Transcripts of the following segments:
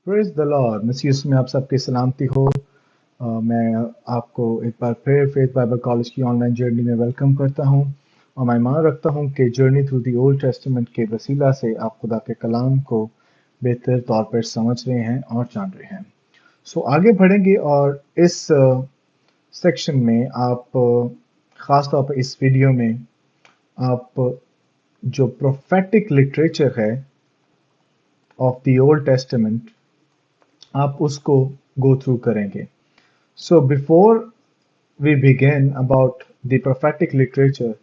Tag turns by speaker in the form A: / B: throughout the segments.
A: Praise the Lord. Micius में आप सबकी सलामती हो। मैं आपको एक बार फिर फेथ बाइबल कॉलेज की ऑनलाइन जर्नी में वेलकम करता हूं और मैं मान रखता हूं कि journey through the old testament के वसीला से आप खुदा के कलाम को बेहतर तौर पर समझ रहे हैं और जान रहे हैं। सो आगे बढ़ेंगे और इस सेक्शन में आप ख़ास तौर पर इस वीडियो में आप जो प्रोफेटिक लिटरेचर है ऑफ द ओल्ड टेस्टामेंट आप उसको गो थ्रू करेंगे। So before we begin about the prophetic literature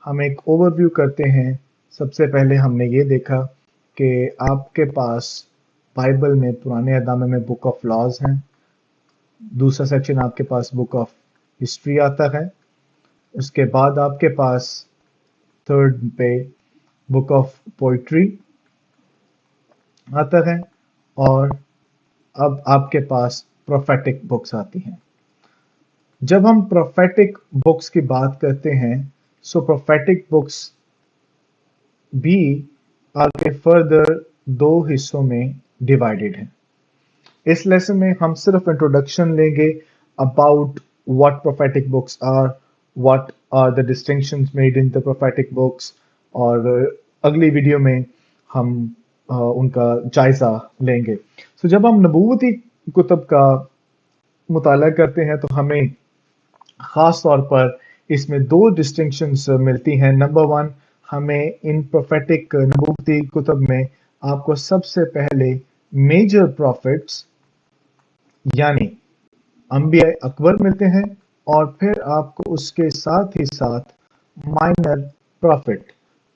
A: हम एक ओवरव्यू करते हैं। सबसे पहले हमने ये देखा कि आपके पास बाइबल में पुराने अहदनामे में बुक ऑफ लॉज हैं। दूसरा सेक्शन आपके पास बुक ऑफ हिस्ट्री आता है। उसके बाद आपके पास थर्ड पे बुक ऑफ पोइट्री आता है और अब आपके पास प्रोफेटिक बुक्स आती हैं। जब हम प्रोफेटिक बुक्स की बात करते हैं सो प्रोफेटिक बुक्स भी आगे फर्दर दो हिस्सों में डिवाइडेड हैं। इस लेसन में हम सिर्फ इंट्रोडक्शन लेंगे about what prophetic books are, what are the distinctions made in the prophetic books, और अगली वीडियो में हम उनका जायजा लेंगे। सो जब हम नबूवती कुतुब का मुताला करते हैं तो हमें ख़ास तौर पर इसमें दो डिस्टिंक्शंस मिलती हैं। नंबर वन, हमें इन प्रोफेटिक नबूवती कुतुब में आपको सबसे पहले मेजर प्रॉफिट्स यानी अंबिया अकबर मिलते हैं और फिर आपको उसके साथ ही साथ माइनर प्रॉफिट,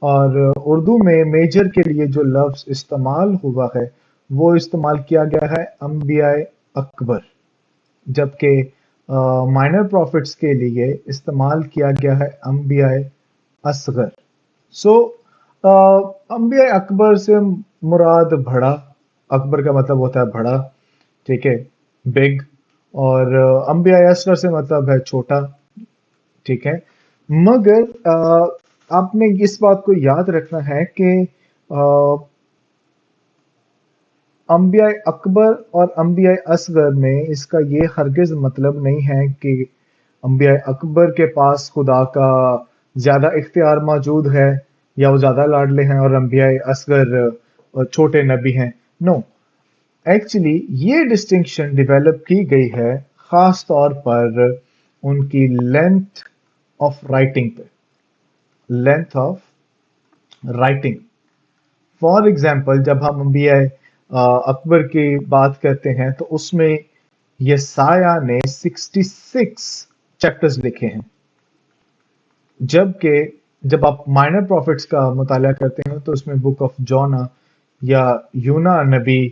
A: और उर्दू में मेजर के लिए जो लफ्ज़ इस्तेमाल हुआ है वो इस्तेमाल किया गया है अंबिया अकबर, जबकि माइनर प्रॉफिट्स के लिए इस्तेमाल किया गया है अंबिया असगर। सो अंबिया अकबर से मुराद बड़ा, अकबर का मतलब होता है बड़ा, ठीक है, बिग, और अंबिया असगर से मतलब है छोटा, ठीक है। मगर आपने इस बात को याद रखना है कि अंबिया अकबर और अंबिया असगर में इसका ये हरगिज मतलब नहीं है कि अंबिया अकबर के पास खुदा का ज़्यादा इख्तियार मौजूद है या वो ज़्यादा लाडले हैं और अंबिया असगर छोटे नबी हैं। नो, एक्चुअली ये डिस्टिंक्शन डेवलप की गई है ख़ास तौर पर उनकी लेंथ ऑफ राइटिंग पे, length of writing. For example जब हम अंबिया अकबर की बात करते हैं तो उसमें यसाया ने 66 चैप्टर्स लिखे हैं, जबकि जब आप माइनर प्रॉफिट्स का मुताला करते हैं तो उसमें बुक ऑफ जोना या यूना नबी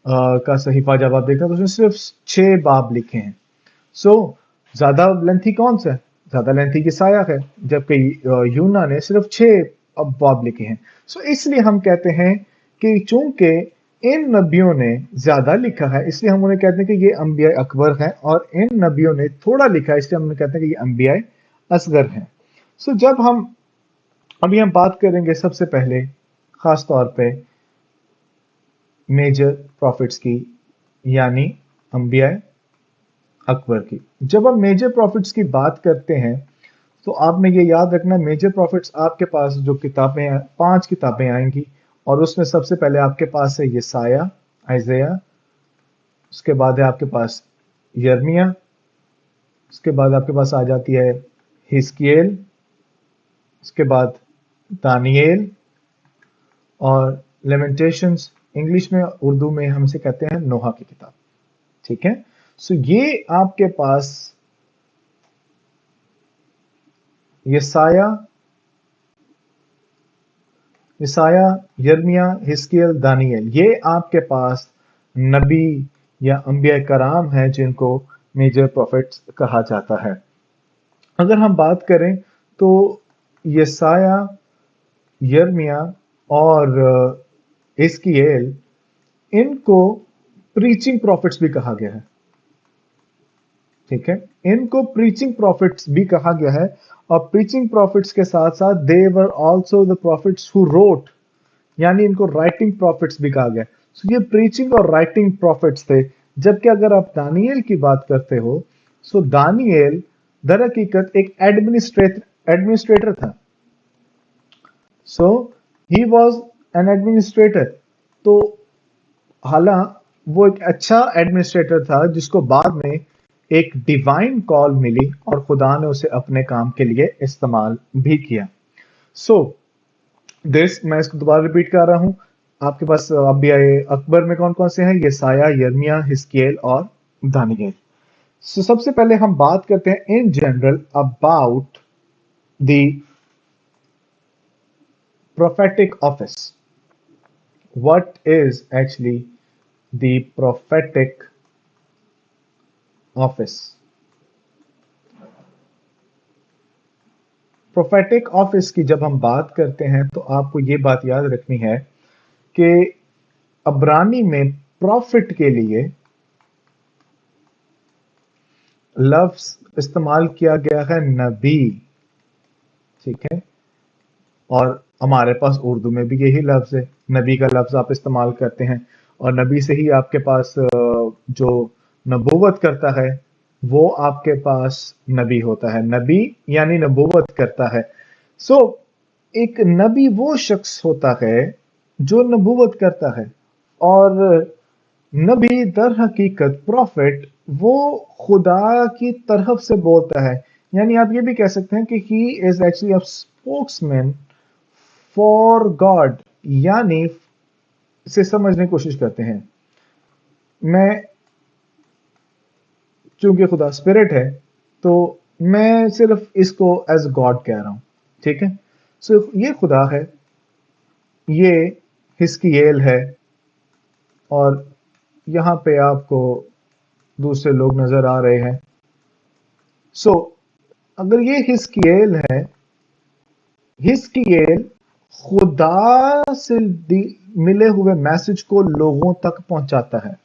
A: का सहीफा जब आप देखते हैं तो उसमें सिर्फ 6 बाब लिखे हैं। सो ज्यादा लेंथी कौन सा है? ज्यादा लेंथी यसाया है, जबकि यूना ने सिर्फ 6 बाब लिखे हैं। सो इसलिए हम कहते हैं कि चूंकि इन नबियों ने ज्यादा लिखा है इसलिए हम उन्हें कहते हैं कि ये अंबिया अकबर हैं, और इन नबियों ने थोड़ा लिखा है इसलिए हम उन्हें कहते हैं कि ये अंबिया असगर हैं। सो जब हम अभी हम बात करेंगे सबसे पहले खास तौर पे मेजर प्रॉफिट्स की यानी अंबिया अकबर की। जब हम मेजर प्रॉफिट्स की बात करते हैं तो आपने ये याद रखना, मेजर प्रॉफिट्स आपके पास जो किताबें 5 किताबें आएंगी और उसमें सबसे पहले आपके पास है यसाया, आइज़ाया, उसके बाद है आपके पास यिर्मयाह, उसके बाद आपके पास आ जाती है हिजकियेल, उसके बाद दानियेल और लेमेंटेशंस। इंग्लिश में, उर्दू में हम इसे कहते हैं नोहा की किताब, ठीक है। सो ये आपके पास यसाया, यिर्मयाह, हिजकियेल, दानियेल, ये आपके पास नबी या अंबिया कराम हैं जिनको मेजर प्रॉफिट्स कहा जाता है। अगर हम बात करें तो यसाया, यिर्मयाह और हिजकियेल, इनको प्रीचिंग प्रॉफिट्स भी कहा गया है, ठीक है। इनको प्रीचिंग प्रॉफिट्स भी कहा गया है, और प्रीचिंग प्रॉफिट्स के साथ साथ they were also the profits who wrote, यानी इनको राइटिंग प्रॉफिट्स भी कहा गया। So ये प्रीचिंग और राइटिंग प्रॉफिट्स थे। जबकि अगर आप दानिएल की बात करते हो, सो दानिएल दर हकीकत एक एडमिनिस्ट्रेटर था। सो ही वॉज एन एडमिनिस्ट्रेटर। तो हालांकि वो एक अच्छा एडमिनिस्ट्रेटर था जिसको बाद में एक डिवाइन कॉल मिली और खुदा ने उसे अपने काम के लिए इस्तेमाल भी किया। सो मैं इसको दोबारा रिपीट कर रहा हूं। आपके पास अब भी आए अकबर में कौन कौन से हैं? यसाया, यिर्मयाह, हिजकिय्याल और दानिएल। सो सबसे पहले हम बात करते हैं in general about the prophetic office. What is actually the prophetic office? Prophetic office की जब हम बात करते हैं तो आपको ये बात याद रखनी है कि अब्रानी में प्रॉफिट के लिए लफ्ज इस्तेमाल किया गया है नबी, ठीक है, और हमारे पास उर्दू में भी यही लफ्ज है, नबी का लफ्ज आप इस्तेमाल करते हैं, और नबी से ही आपके पास जो नबूवत करता है वो आपके पास नबी होता है। नबी यानी नबूवत करता है। सो एक नबी वो शख्स होता है जो नबूवत करता है, और नबी दर हकीकत प्रॉफिट वो खुदा की तरफ से बोलता है। यानी आप ये भी कह सकते हैं कि he is actually a spokesman for God. यानी इसे समझने की कोशिश करते हैं, मैं चूंकि खुदा स्पिरिट है तो मैं सिर्फ इसको एज गॉड कह रहा हूं, ठीक है। सो ये खुदा है, ये हिजकिय्याल है, और यहां पे आपको दूसरे लोग नजर आ रहे हैं। सो अगर ये हिजकिय्याल है, हिजकिय्याल खुदा से मिले हुए मैसेज को लोगों तक पहुंचाता है,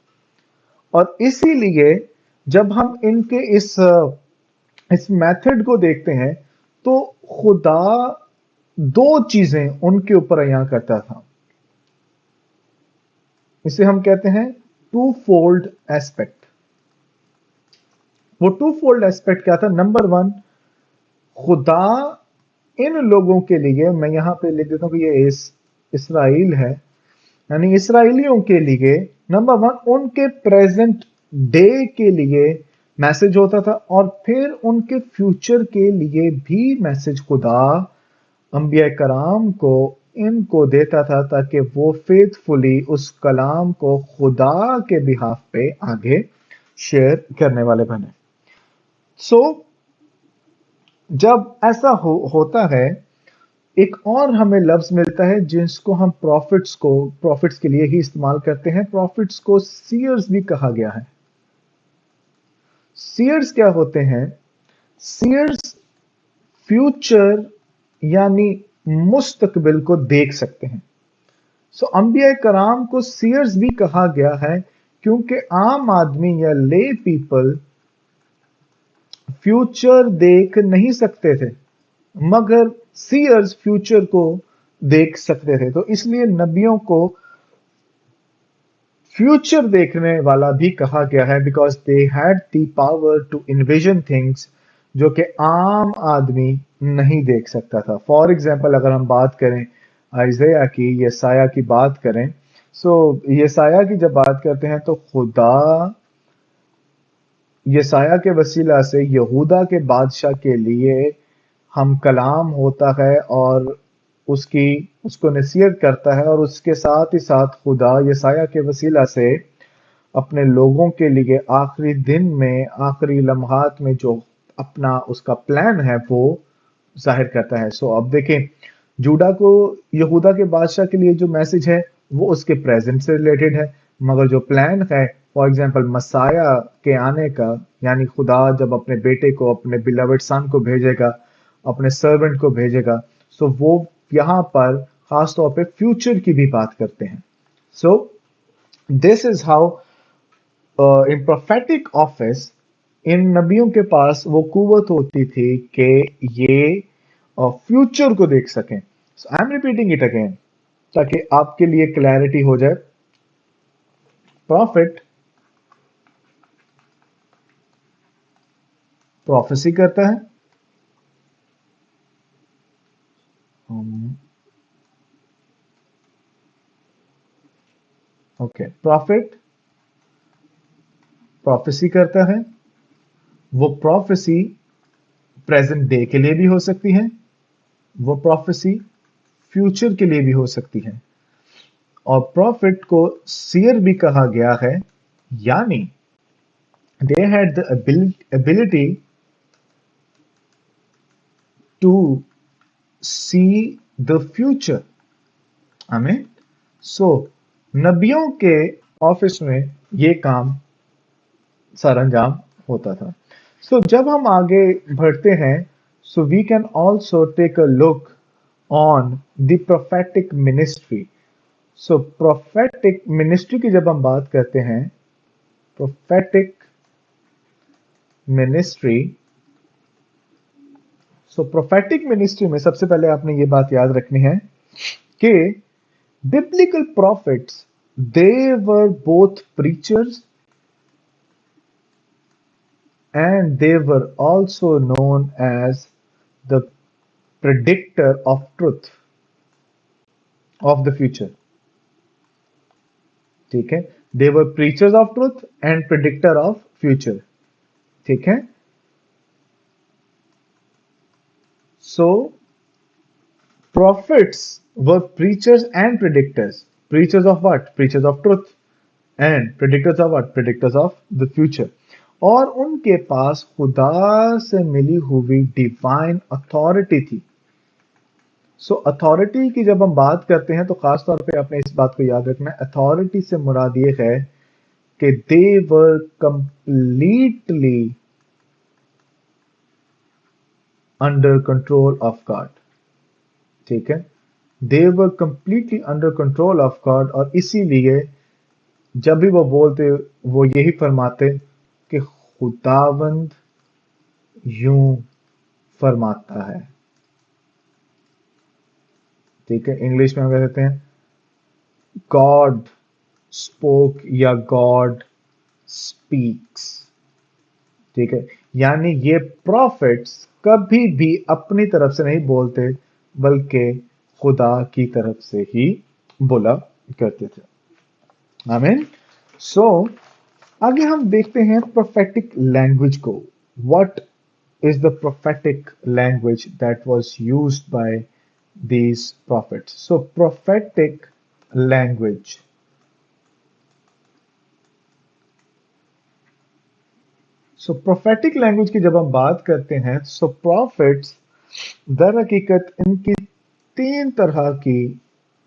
A: और इसीलिए जब हम इनके इस मेथड को देखते हैं तो खुदा दो चीजें उनके ऊपर अयां करता था। इसे हम कहते हैं टू फोल्ड एस्पेक्ट। वो टू फोल्ड एस्पेक्ट क्या था? नंबर वन, खुदा इन लोगों के लिए, मैं यहां पे लिख देता हूं कि ये इसराइल है, यानी इसराइलियों के लिए नंबर वन उनके प्रेजेंट डे के लिए मैसेज होता था, और फिर उनके फ्यूचर के लिए भी मैसेज खुदा अंबिया कराम को इनको देता था, ताकि वो फेथफुली उस कलाम को खुदा के बिहाफ पे आगे शेयर करने वाले बने। सो जब ऐसा होता है, एक और हमें लफ्ज मिलता है जिसको हम प्रॉफिट्स के लिए ही इस्तेमाल करते हैं। प्रॉफिट्स को सीयर्स भी कहा गया है। सीयर्स क्या होते हैं? सीयर्स फ्यूचर यानी मुस्तकबिल को देख सकते हैं। सो अंबिया कराम को सीयर्स भी कहा गया है क्योंकि आम आदमी या ले पीपल फ्यूचर देख नहीं सकते थे, मगर सीयर्स फ्यूचर को देख सकते थे। तो इसलिए नबियों को फ्यूचर देखने वाला भी कहा गया है, because they had the power to envision things जो कि आम आदमी नहीं देख सकता था। फॉर एग्जाम्पल अगर हम बात करें आइज़ाया की, यसाया की बात करें, सो यसाया की जब बात करते हैं तो खुदा यसाया के वसीला से यहूदा के बादशाह के लिए हम कलाम होता है और उसको नसीहत करता है, और उसके साथ ही साथ खुदा यसाया के वसीला से अपने लोगों के लिए आखिरी दिन में, आखिरी लम्हात में जो अपना उसका प्लान है वो जाहिर करता है। सो अब देखें, यहूदा के बादशाह के लिए जो मैसेज है वो उसके प्रेजेंट से रिलेटेड है, मगर जो प्लान है फॉर एग्जाम्पल मसाया के आने का, यानी खुदा जब अपने बेटे को, अपने बिलवड सन को भेजेगा, अपने सर्वेंट को भेजेगा, सो वो यहां पर खास तौर पे फ्यूचर की भी बात करते हैं। सो this is how in prophetic office in नबियों के पास वो कुव्वत होती थी कि ये फ्यूचर को देख सकें। So I am repeating it again ताकि आपके लिए क्लैरिटी हो जाए। प्रॉफिट प्रोफेसी करता है, ओके, प्रॉफिट प्रोफेसी करता है। वो प्रोफेसी प्रेजेंट डे के लिए भी हो सकती है, वो प्रोफेसी फ्यूचर के लिए भी हो सकती है, और प्रॉफिट को सीयर भी कहा गया है, यानी they had the ability to see the future. हमें नबियों के ऑफिस में ये काम सरंजाम होता था। जब हम आगे बढ़ते हैं, we can also take a look on the prophetic ministry. prophetic ministry की जब हम बात करते हैं, prophetic ministry, prophetic ministry में सबसे पहले आपने ये बात याद रखनी है कि biblical prophets, they were both preachers and they were also known as the predictor of truth of the future. ठीक है, they were preachers of truth and predictor of future. ठीक है, prophets were preachers and predictors. Preachers of what? Preachers of truth. And predictors of what? Predictors of the future. और उनके पास खुदा से मिली हुई divine authority थी। अथॉरिटी की जब हम बात करते हैं तो खास तौर पे आपने इस बात को याद रखना है, अथॉरिटी से मुराद ये है कि they were completely under control of God. ठीक है, they were completely under control of God, और इसीलिए जब भी वो बोलते वो यही फरमाते कि खुदावंद यूं फरमाता है। ठीक है, इंग्लिश में हम कह सकते हैं गॉड स्पोक या गॉड स्पीक्स। ठीक है, यानी ये प्रॉफिट्स कभी भी अपनी तरफ से नहीं बोलते, बल्कि खुदा की तरफ से ही बोला करते थे। आमीन। आगे हम देखते हैं प्रोफेटिक लैंग्वेज को। What is the prophetic language that was used by these prophets? Prophetic language. Prophetic language की जब हम बात करते हैं, prophets दर हकीकत इनकी 3 तरह की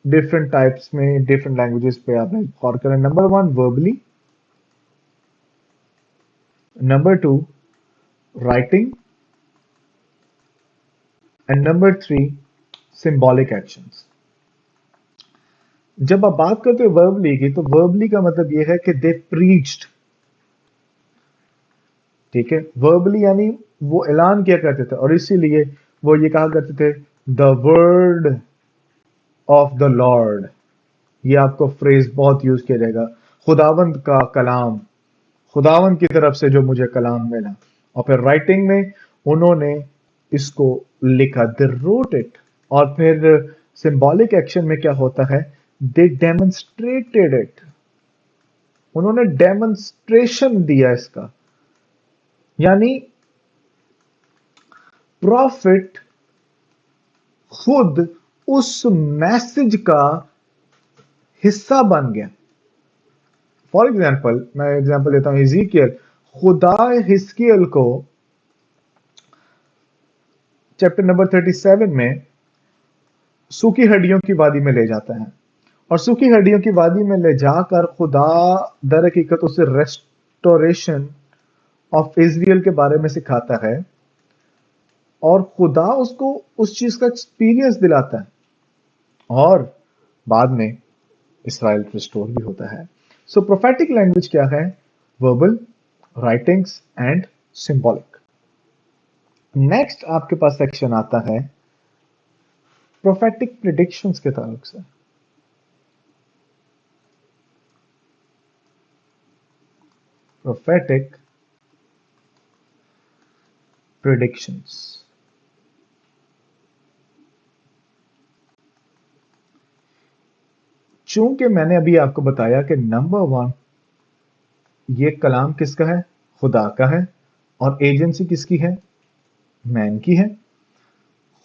A: डिफरेंट टाइप्स में, डिफरेंट लैंग्वेजेस पे आपने गौर करें। Number 1 verbally, number 2 writing, and number 3 symbolic actions. जब आप बात करते हो वर्बली की, तो वर्बली का मतलब यह है कि दे प्रीच्ड। ठीक है, वर्बली यानी वो ऐलान किया करते थे, और इसीलिए वो ये कहा करते थे the word of the Lord. ये आपको फ्रेज बहुत यूज किया जाएगा, खुदावंद का कलाम, खुदावंद की तरफ से जो मुझे कलाम मिला। और फिर राइटिंग में उन्होंने इसको लिखा, दे रोट इट। और फिर सिंबॉलिक एक्शन में क्या होता है, दे डेमोन्स्ट्रेटेड इट, उन्होंने डेमोन्स्ट्रेशन दिया इसका। यानी प्रॉफिट खुद उस मैसेज का हिस्सा बन गया। फॉर एग्जाम्पल, मैं एग्जाम्पल देता हूं, इज़ीकियल, खुदा हिस्कियल को चैप्टर नंबर 37 में सूखी हड्डियों की वादी में ले जाता है, और सूखी हड्डियों की वादी में ले जाकर खुदा दर हकीकत उसे रेस्टोरेशन ऑफ इजराइल के बारे में सिखाता है, और खुदा उसको उस चीज का एक्सपीरियंस दिलाता है, और बाद में इसराइल रिस्टोर भी होता है। प्रोफेटिक लैंग्वेज क्या है? Verbal, writings and symbolic. Next आपके पास सेक्शन आता है प्रोफेटिक प्रेडिक्शंस के ताल्लुक से। prophetic predictions. चूंकि मैंने अभी आपको बताया कि नंबर वन, ये कलाम किसका है? खुदा का है। और एजेंसी किसकी है? मैन की है।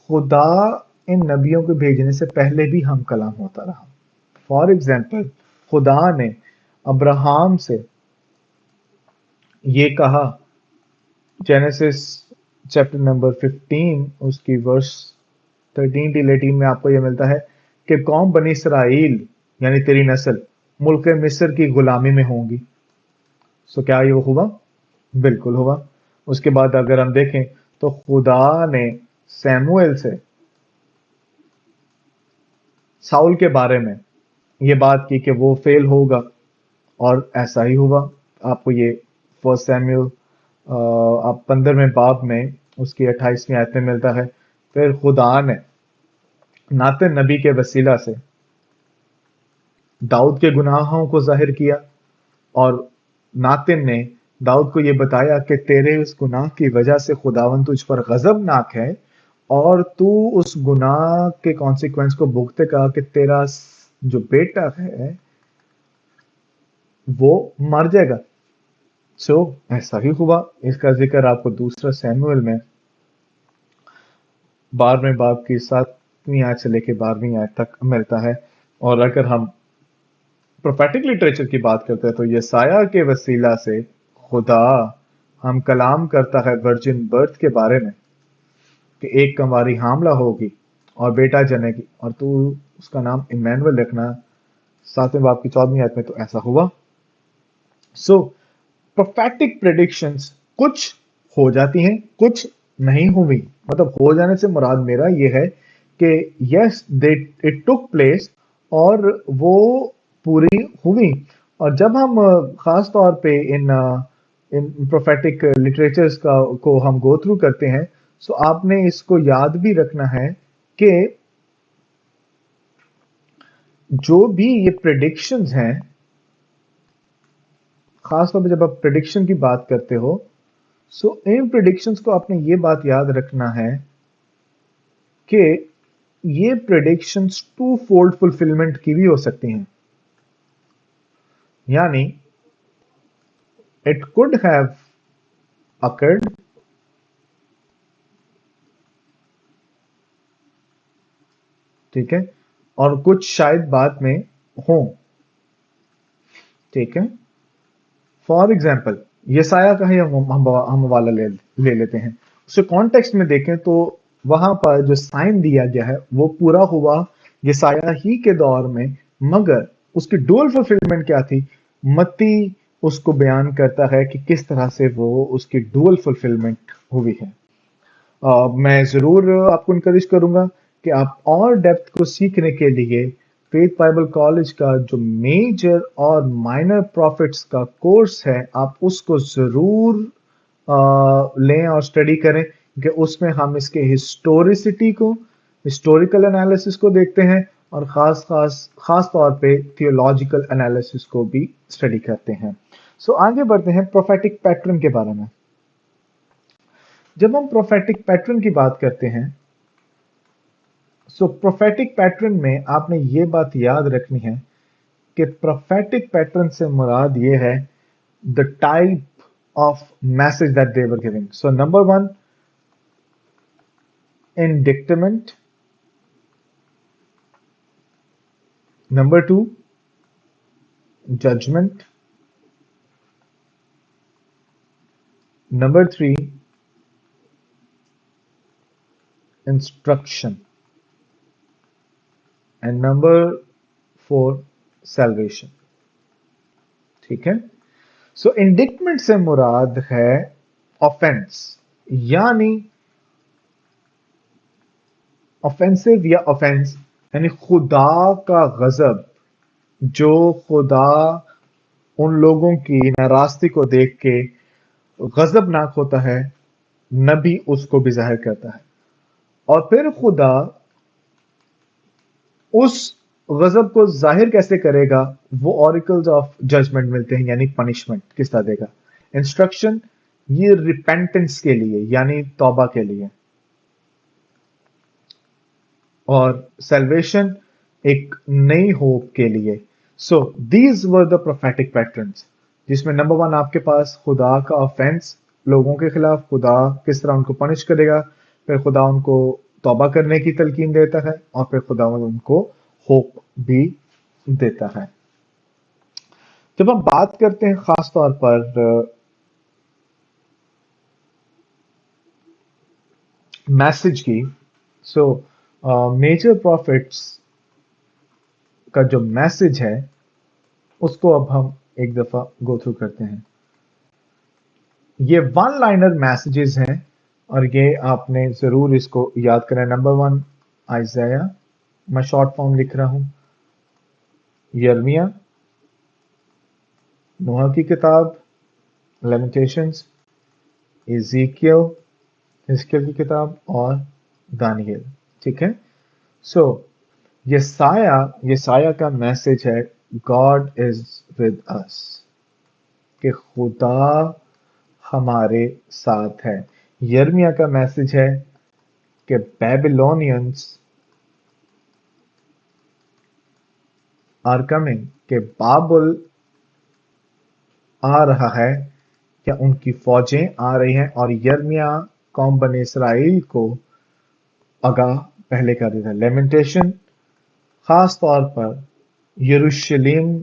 A: खुदा इन नबियों को भेजने से पहले भी हम कलाम होता रहा। फॉर एग्जाम्पल, खुदा ने अब्राहम से ये कहा, जेनेसिस चैप्टर नंबर 15 उसकी वर्स 13 till 18 में आपको ये मिलता है कि कौम बनी इसराइल यानी तेरी नस्ल मुल्क मिस्र की गुलामी में होंगी। सो क्या ये हुआ? बिल्कुल हुआ। उसके बाद अगर हम देखें तो खुदा ने सैमुएल से साउल के बारे में ये बात की कि वो फेल होगा, और ऐसा ही हुआ। आपको ये फर्स्ट सैमुएल आप 15वें बाब में उसकी 28वीं आयत में मिलता है। फिर खुदा ने नातन नबी के वसीला से दाऊद के गुनाहों को जाहिर किया, और नातिन ने दाऊद को यह बताया कि तेरे उस गुनाह की वजह से खुदावन तुझ पर गजबनाक है, और तू उस गुनाह के कॉन्सिक्वेंस को भुगतेगा कि तेरा जो बेटा है वो मर जाएगा। सो ऐसा ही हुआ। इसका जिक्र आपको दूसरा सैमुएल में 12वें बाब की 7वीं आयत से लेकर 12वीं आयत तक मिलता है। और अगर हम प्रोफेटिक लिटरेचर की बात करते हैं तो यसाया के वसीला से खुदा हम कलाम करता है वर्जिन बर्थ के बारे में कि एक कंवारी हामला होगी और बेटा जनेगी और तू उसका नाम इमैनुअल रखना। 7वें बाब की 14वीं आयत में तो ऐसा हुआ। सो प्रोफेटिक प्रेडिक्शंस कुछ हो जाती हैं, कुछ नहीं हुई। मतलब हो जाने से मुराद मेरा ये है कि yes they it took place और वो पूरी हुई। और जब हम खास तौर पे इन प्रोफेटिक लिटरेचर्स का को हम गो थ्रू करते हैं, सो आपने इसको याद भी रखना है कि जो भी ये प्रेडिक्शंस हैं, खासतौर पे जब आप प्रेडिक्शन की बात करते हो, सो इन प्रेडिक्शंस को आपने ये बात याद रखना है कि ये प्रेडिक्शंस टू फोल्ड फुलफिलमेंट की भी हो सकती हैं। यानी इट कुड हैव अकर्ड, ठीक है, और कुछ शायद बाद में हो, ठीक है। फॉर एग्जाम्पल यसाया का ही हम हवाला ले लेते हैं। उसे कॉन्टेक्स्ट में देखें तो वहां पर जो साइन दिया गया है वो पूरा हुआ यसाया ही के दौर में, मगर उसकी डुअल फुलफिलमेंट क्या थी? मत्ती उसको बयान करता है कि किस तरह से वो उसकी डुअल फुलफिलमेंट हुई है। मैं जरूर आपको इनकरेज करूंगा कि आप और डेप्थ को सीखने के लिए फेथ बाइबल कॉलेज का जो मेजर और माइनर प्रॉफिट्स का कोर्स है, आप उसको जरूर लें और स्टडी करें, कि उसमें हम इसके हिस्टोरिसिटी को, हिस्टोरिकल एनालिसिस को देखते हैं, और खास तौर पे थियोलॉजिकल एनालिसिस को भी स्टडी करते हैं। सो आगे बढ़ते हैं प्रोफेटिक पैटर्न के बारे में। जब हम प्रोफेटिक पैटर्न की बात करते हैं, सो प्रोफेटिक पैटर्न में आपने ये बात याद रखनी है कि प्रोफेटिक पैटर्न से मुराद ये है the type of message that they were giving. So number one, indictment. Number two, judgment. Number three, instruction. And number four, salvation. ठीक है। सो इंडिक्टमेंट से मुराद है ऑफेंस, यानी ऑफेंसिव या ऑफेंस, यानी खुदा का गजब, जो खुदा उन लोगों की नाराजगी को देख के गजबनाक होता है, नबी उसको भी जाहिर करता है। और फिर खुदा उस गजब को जाहिर कैसे करेगा? वो ऑरिकल्स ऑफ जजमेंट मिलते हैं, यानी पनिशमेंट किस तरह देगा। इंस्ट्रक्शन ये रिपेंटेंस के लिए यानी तौबा के लिए, और सेल्वेशन एक नई होप के लिए। So these were the prophetic patterns, जिसमें नंबर वन आपके पास खुदा का ऑफेंस, लोगों के खिलाफ खुदा किस तरह उनको पनिश करेगा, फिर खुदा उनको तौबा करने की तलकीन देता है, और फिर खुदा उनको होप भी देता है। जब हम बात करते हैं खास तौर पर मैसेज की, सो मेजर प्रॉफिट्स का जो मैसेज है उसको अब हम एक दफा गो थ्रू करते हैं। ये वन लाइनर मैसेजेस हैं और ये आपने जरूर इसको याद करना है। नंबर वन आइज़ाया, मैं शॉर्ट फॉर्म लिख रहा हूं, यर्मिया, नूह की किताब, लेमेंटेशंस, इज़ीकियल, हिजकियल की किताब, और दानियल। ठीक है, सो यसाया का मैसेज है गॉड इज विद अस, कि खुदा हमारे साथ है। यर्मिया का मैसेज है कि बेबीलोनियंस आर कमिंग, कि बाबुल आ रहा है, क्या उनकी फौजें आ रही हैं, और यर्मिया कौम बने इसराइल को आगाह पहले कर देता है। लेमेंटेशन खास तौर पर यरूशलेम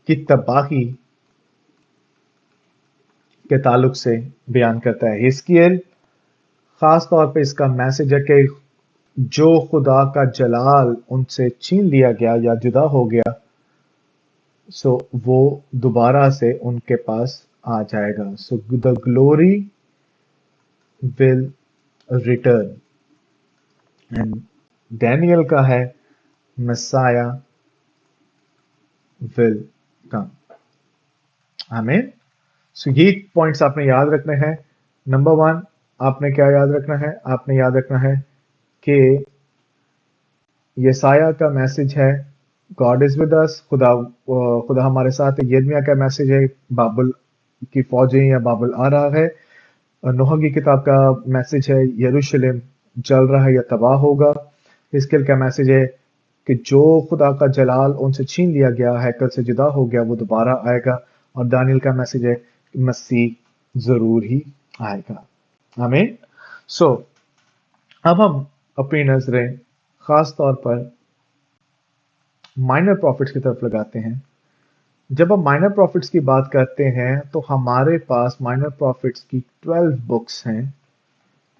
A: की तबाही के ताल्लुक से बयान करता है। हिजकिय्याल खास तौर पे इसका मैसेज है कि जो खुदा का जलाल उनसे छीन लिया गया या जुदा हो गया, सो वो दोबारा से उनके पास आ जाएगा। So the glory will return. And Daniel का है मसाया विल कम। आमीन। सो ये पॉइंट्स आपने याद रखने हैं। नंबर वन, आपने क्या याद रखना है? आपने याद रखना है कि यसाया का मैसेज है गॉड इज विद अस, खुदा हमारे साथ है। यिर्मयाह का मैसेज है बाबुल की फौजें या बाबुल आ रहा है। नूह की किताब का मैसेज है यरूशलेम जल रहा है या तबाह होगा। हिजकिय्याल का मैसेज है कि जो खुदा का जलाल उनसे छीन लिया गया, हैकल से जुदा हो गया, वो दोबारा आएगा। और दानियल का मैसेज है कि मसीह जरूर ही आएगा। आमीन। सो अब हम अपनी नजरें खास तौर पर माइनर प्रॉफिट्स की तरफ लगाते हैं। जब हम माइनर प्रॉफिट्स की बात करते हैं तो हमारे पास माइनर प्रॉफिट्स की 12 बुक्स हैं,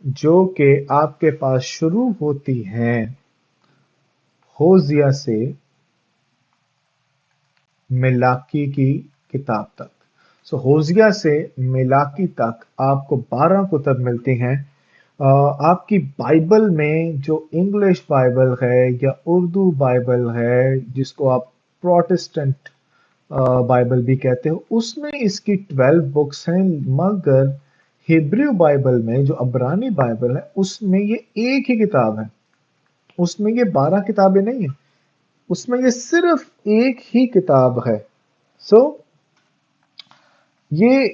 A: जो कि आपके पास शुरू होती हैं होजिया से मिलाकी की किताब तक। सो होजिया से मिलाकी तक आपको 12 कुतब मिलती हैं। आपकी बाइबल में जो इंग्लिश बाइबल है या उर्दू बाइबल है, जिसको आप प्रोटेस्टेंट बाइबल भी कहते हो, उसमें इसकी 12 बुक्स हैं। मगर हिब्रू बाइबल में, जो अब्रानी बाइबल है, उसमें ये एक ही किताब है। उसमें ये 12 किताबें नहीं है, उसमें ये सिर्फ एक ही किताब है। सो ये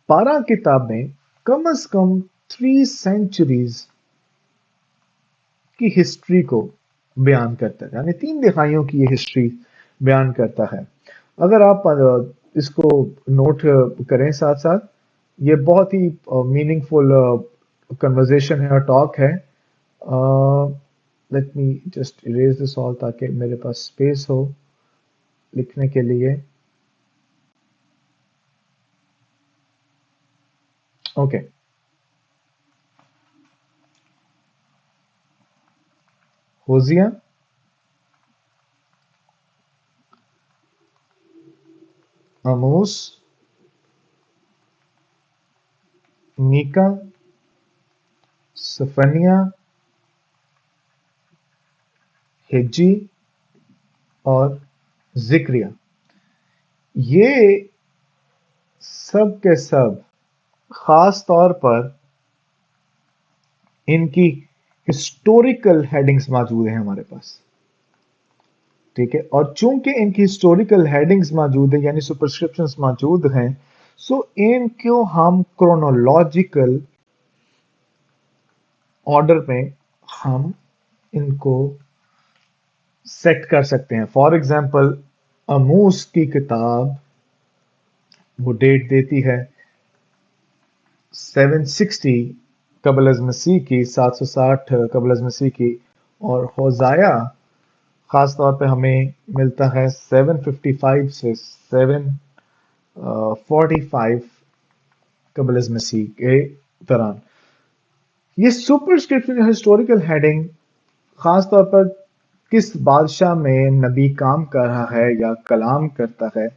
A: 12 किताबें कम से कम 3 सेंचुरीज की हिस्ट्री को बयान करता है, यानी 3 दिहाइयों की ये हिस्ट्री बयान करता है। अगर आप इसको नोट करें साथ साथ, ये बहुत ही मीनिंगफुल कन्वर्सेशन है और टॉक है। Let me just erase this all ताकि मेरे पास स्पेस हो लिखने के लिए। ओके, होजिया, आमोस, मीका, सफनिया, हिज्जी और जिक्रिया, ये सब के सब खास तौर पर इनकी हिस्टोरिकल हेडिंग्स मौजूद हैं हमारे पास। ठीक है, और चूंकि इनकी हिस्टोरिकल हेडिंग्स मौजूद है यानी सुपरस्क्रिप्शंस मौजूद हैं, सो इनको हम क्रोनोलॉजिकल ऑर्डर में हम इनको सेट कर सकते हैं। फॉर एग्जाम्पल अमूस की किताब वो डेट देती है 760 कबल अज़ मसीह की, 760 कबल अज़ मसीह की, और होजाया खास तौर पे हमें मिलता है 755 से 745 कबल अज़ मसीह के दौरान। ये सुपरस्क्रिप्शन हिस्टोरिकल हेडिंग खास तौर पर किस बादशाह में नबी काम कर रहा है या कलाम करता है,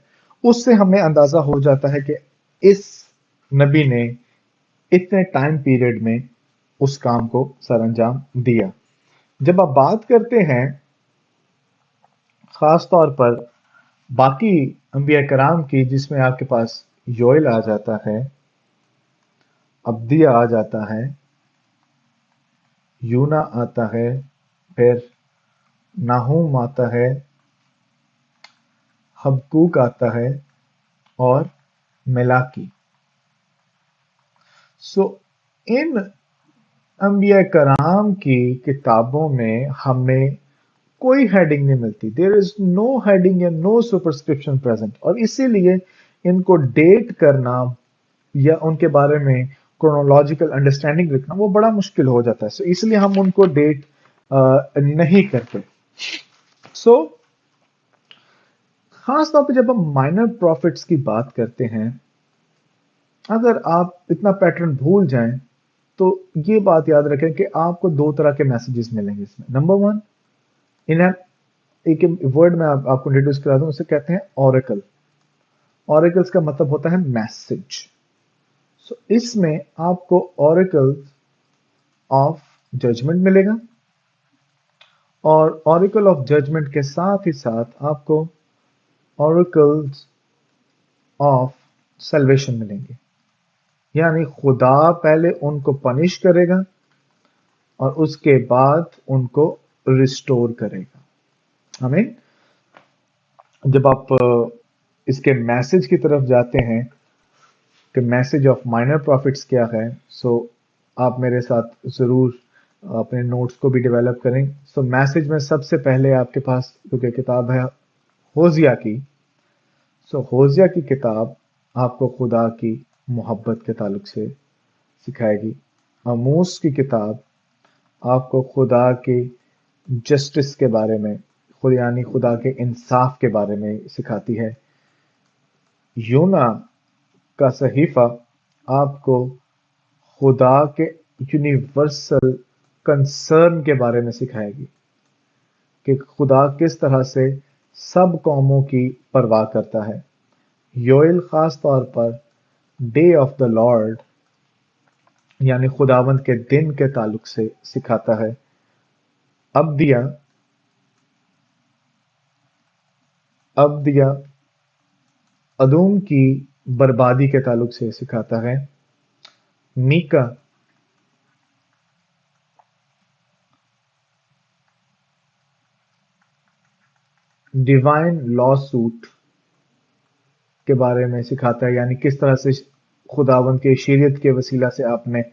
A: उससे हमें अंदाजा हो जाता है कि इस नबी ने इतने टाइम पीरियड में उस काम को सरअंजाम दिया। जब आप बात करते हैं खास तौर पर बाकी अंबिया कराम की, जिसमें आपके पास योएल आ जाता है, अब्दिया आ जाता है, यूना आता है, फिर नाहूम आता है, हबकूक आता है और मिलाकी। सो इन अंबिया कराम की किताबों में हमें कोई हेडिंग नहीं मिलती, देयर इज नो हेडिंग या नो सुपरस्क्रिप्शन प्रेजेंट, और इसीलिए इनको डेट करना या उनके बारे में क्रोनोलॉजिकल अंडरस्टैंडिंग रखना वो बड़ा मुश्किल हो जाता है। सो इसलिए हम उनको डेट नहीं करते। सो खास तौर पे जब हम माइनर प्रॉफिट्स की बात करते हैं, अगर आप इतना पैटर्न भूल जाएं तो ये बात याद रखें कि आपको दो तरह के मैसेजेस मिलेंगे इसमें। नंबर वन, इन एक वर्ड में आपको इंट्रोड्यूस करा दूं, उसे कहते हैं ऑरेकल। ऑरेकल्स का मतलब होता है मैसेज। सो इसमें आपको ऑरेकल ऑफ जजमेंट मिलेगा, और ऑरेकल ऑफ जजमेंट के साथ ही साथ आपको ऑरेकल्स ऑफ सल्वेशन मिलेंगे, यानी खुदा पहले उनको पनिश करेगा और उसके बाद उनको रिस्टोर करेगा। हमें जब आप इसके मैसेज की तरफ जाते हैं कि मैसेज ऑफ माइनर प्रॉफिट्स क्या है, सो आप मेरे साथ जरूर अपने नोट्स को भी डेवलप करें। सो मैसेज में सबसे पहले आपके पास क्योंकि किताब है होजिया की, सो होजिया की किताब आपको खुदा की मोहब्बत के ताल्लुक से सिखाएगी। आमोस की किताब आपको खुदा के जस्टिस के बारे में, खुद यानी खुदा के इंसाफ के बारे में सिखाती है। यूना का सहीफा आपको खुदा के यूनिवर्सल कंसर्न के बारे में सिखाएगी कि खुदा किस तरह से सब कौमों की परवाह करता है। योएल खास तौर per day of the Lord यानी खुदावंद के दिन के ताल्लुक से सिखाता है। अब्दिया अदूम की बर्बादी के ताल्लुक से सिखाता है। मीका डिवाइन लॉ सूट के बारे में सिखाता है, यानी किस तरह से खुदावंद के शरीयत के वसीला से आपने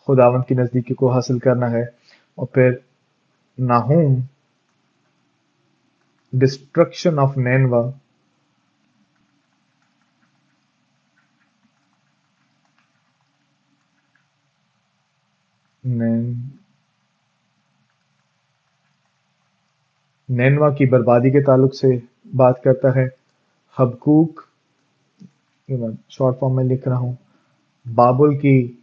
A: खुदावंद की नजदीकी को हासिल करना है। और फिर नाहूम डिस्ट्रक्शन ऑफ नैनवा, नैनवा की बर्बादी के ताल्लुक से बात करता है। हबकूक, ये मैं शॉर्ट फॉर्म में लिख रहा हूं, बाबुल की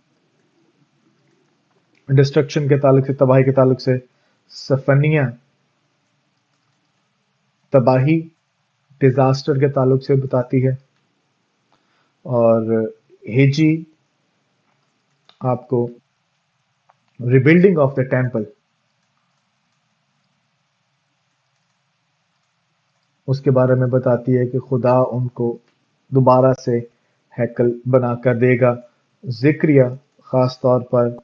A: डिस्ट्रक्शन के ताल्लुक से, तबाही के ताल्लुक से। सफनिया तबाही डिजास्टर के ताल्लुक से बताती है। और हेजी आपको रिबिल्डिंग ऑफ द टेम्पल, उसके बारे में बताती है कि खुदा उनको दोबारा से हैकल बना कर देगा। जिक्रिया खास तौर पर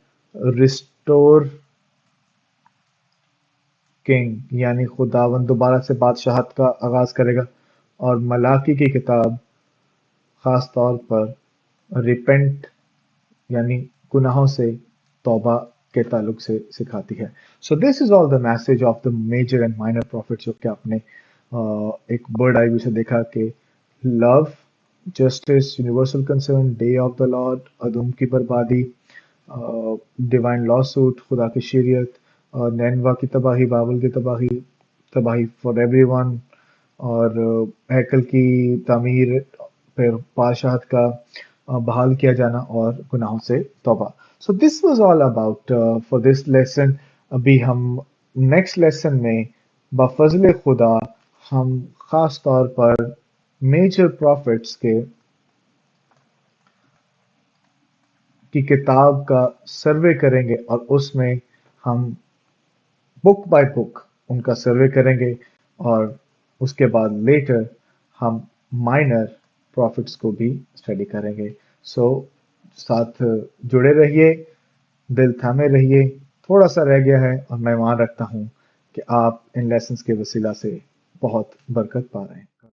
A: रिस्टोर किंग यानी खुदावंद दोबारा से बादशाहत का आगाज करेगा, और मलाकी की किताब खास तौर पर रिपेंट यानी गुनाहों से तौबा के ताल्लुक से सिखाती है। So this is all the message of the major and minor prophets, जो कि आपने एक बर्ड आई व्यू से देखा कि love, justice, universal concern, day of the lord, अदम की बर्बादी, डिवाइन लॉ सूट, खुदा की शरीयत, और नैनवा की तबाही, बाबल की तबाही, तबाही फॉर एवरीवन, और हैकल की तामीर, फिर बादशाहत का बहाल किया जाना, और गुनाहों से तौबा। So this was all about for this lesson. अभी हम नेक्स्ट लेसन में बफजल खुदा हम खास तौर पर मेजर प्रॉफिट्स के की किताब का सर्वे करेंगे, और उसमें हम बुक बाय बुक उनका सर्वे करेंगे, और उसके बाद लेटर हम माइनर प्रॉफिट्स को भी स्टडी करेंगे। सो साथ जुड़े रहिए, दिल थामे रहिए। थोड़ा सा रह गया है, और मैं मान रखता हूं कि आप इन लेसन्स के वसीला से बहुत बरकत पा रहे हैं।